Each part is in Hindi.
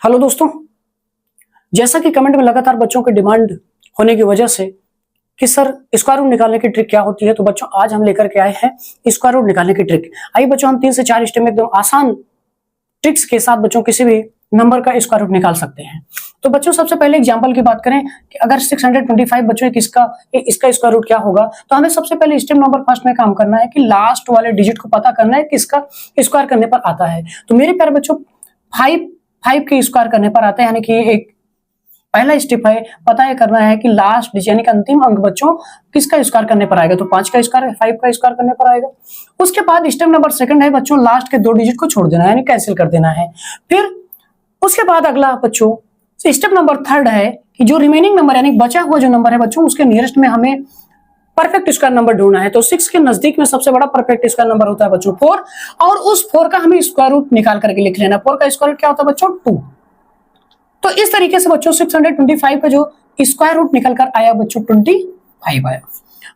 हेलो दोस्तों, जैसा कि कमेंट में लगातार बच्चों की डिमांड होने की वजह से कि सर स्क्वायर रूट निकालने की ट्रिक क्या होती है, तो बच्चों आज हम लेकर के आए हैं स्क्वायर रूट निकालने की ट्रिक। आइए बच्चों, हम 3 से 4 स्टेप में एकदम आसान ट्रिक्स के साथ बच्चों किसी भी नंबर का स्क्वायर रूट निकाल सकते हैं। तो बच्चों सबसे पहले एग्जांपल की बात करें कि अगर 625 बच्चों इसका स्क्वायर रूट क्या होगा, तो हमें सबसे पहले स्टेप नंबर फर्स्ट में काम करना है कि लास्ट वाले डिजिट को पता करना है कि इसका स्क्वायर करने पर आता है। तो मेरे प्यारे बच्चों 5 के स्क्वायर करने पर आता है, यानी कि एक पहला स्टेप है पता है करना है कि लास्ट डिजिट यानी कि अंतिम अंक बच्चों किसका स्क्वायर करने पर आएगा। तो 5 का स्क्वायर 5 का स्क्वायर करने पर आएगा। उसके बाद स्टेप नंबर सेकंड है बच्चों लास्ट के 2 डिजिट को छोड़ देना है, यानी कैंसिल कर देना है। फिर उसके बाद अगला बच्चों स्टेप नंबर थर्ड है कि जो रिमेनिंग नंबर यानी बचा हुआ जो नंबर है बच्चों उसके नियरेस्ट में हमें परफेक्ट स्क्वायर नंबर ढूंढना है। तो 6 के नजदीक में सबसे बड़ा परफेक्ट स्क्वायर नंबर होता है बच्चों 4, और उस 4 का हमें स्क्वायर रूट निकाल करके लिख लेना। 4 का स्क्वायर रूट क्या होता है बच्चों 2। तो इस तरीके से बच्चों 625 का जो स्क्वायर रूट निकल कर आया बच्चों 25 आया।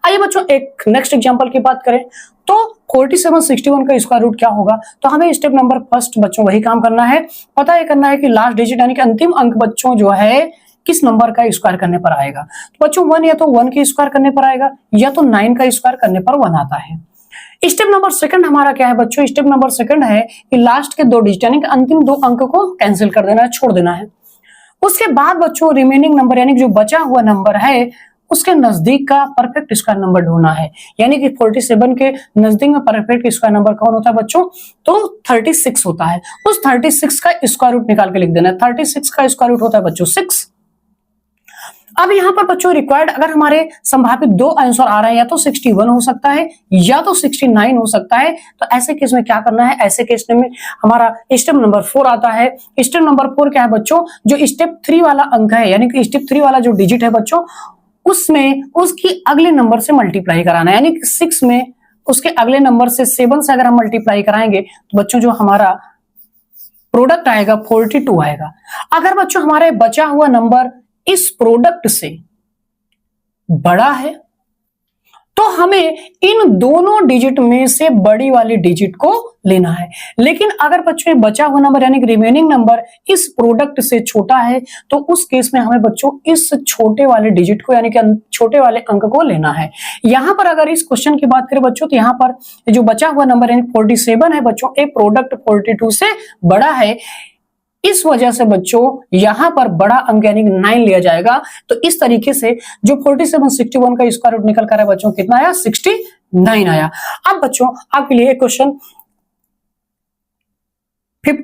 आइए बच्चों एक नेक्स्ट एग्जांपल की बात करें तो 4761 का स्क्वायर रूट क्या होगा। तो हमें स्टेप नंबर फर्स्ट बच्चों वही काम करना है, पता ये करना है कि लास्ट डिजिट यानी कि अंतिम अंक बच्चों जो है किस नंबर का स्क्वायर करने पर आएगा। तो बच्चों 1 या तो 1 के स्क्वायर करने पर आएगा या तो 9 का स्क्वायर करने पर 1 आता है। स्टेप नंबर सेकंड हमारा क्या है बच्चों, स्टेप नंबर सेकंड है कि लास्ट के 2 डिजिट यानी कि अंतिम 2 अंक को कैंसिल कर देना है, छोड़ देना है। उसके बाद बच्चों रिमेनिंग नंबर यानी कि जो बचा हुआ नंबर है उसके नजदीक का परफेक्ट स्क्वायर नंबर ढूंढना है, यानी कि 47 के नजदीक में परफेक्ट स्क्वायर नंबर कौन होता है बच्चों, तो 36 होता है। उस 36 का स्क्वायर रूट निकाल के लिख देना है। 36 का स्क्वायर रूट होता है बच्चों 6। अब यहाँ पर बच्चों रिक्वायर्ड अगर हमारे संभावित 2 आंसर आ रहे हैं, या तो 61 हो सकता है या तो 69 हो सकता है। तो ऐसे केस में क्या करना है, ऐसे केस में हमारा स्टेप नंबर 4 आता है। स्टेप नंबर 4 क्या है बच्चों, जो स्टेप 3 वाला अंक है यानी कि स्टेप 3 वाला जो डिजिट है बच्चों उसमें उसकी अगले नंबर से मल्टीप्लाई कराना है, यानी कि 6 में उसके अगले नंबर से 7 से अगर हम मल्टीप्लाई कराएंगे तो बच्चों जो हमारा प्रोडक्ट आएगा 42 आएगा। अगर बच्चों हमारे बचा हुआ नंबर इस प्रोडक्ट से बड़ा है तो हमें इन दोनों डिजिट में से बड़ी वाली डिजिट को लेना है। लेकिन अगर बच्चों बचा हुआ नंबर यानी कि रिमेनिंग नंबर इस प्रोडक्ट से छोटा है तो उस केस में हमें बच्चों इस छोटे वाले डिजिट को यानी कि छोटे वाले अंक को लेना है। यहां पर अगर इस क्वेश्चन की बात करें बच्चों तो यहां पर जो बचा हुआ नंबर यानी 47 है बच्चों, एक प्रोडक्ट 42 से बड़ा है, इस वजह से बच्चों यहां पर बड़ा अंक यानी 9 लिया जाएगा। तो इस तरीके से जो 4761 का स्क्वायर रूट निकल कर है बच्चों कितना आया, 69 आया। अब बच्चों आपके लिए एक क्वेश्चन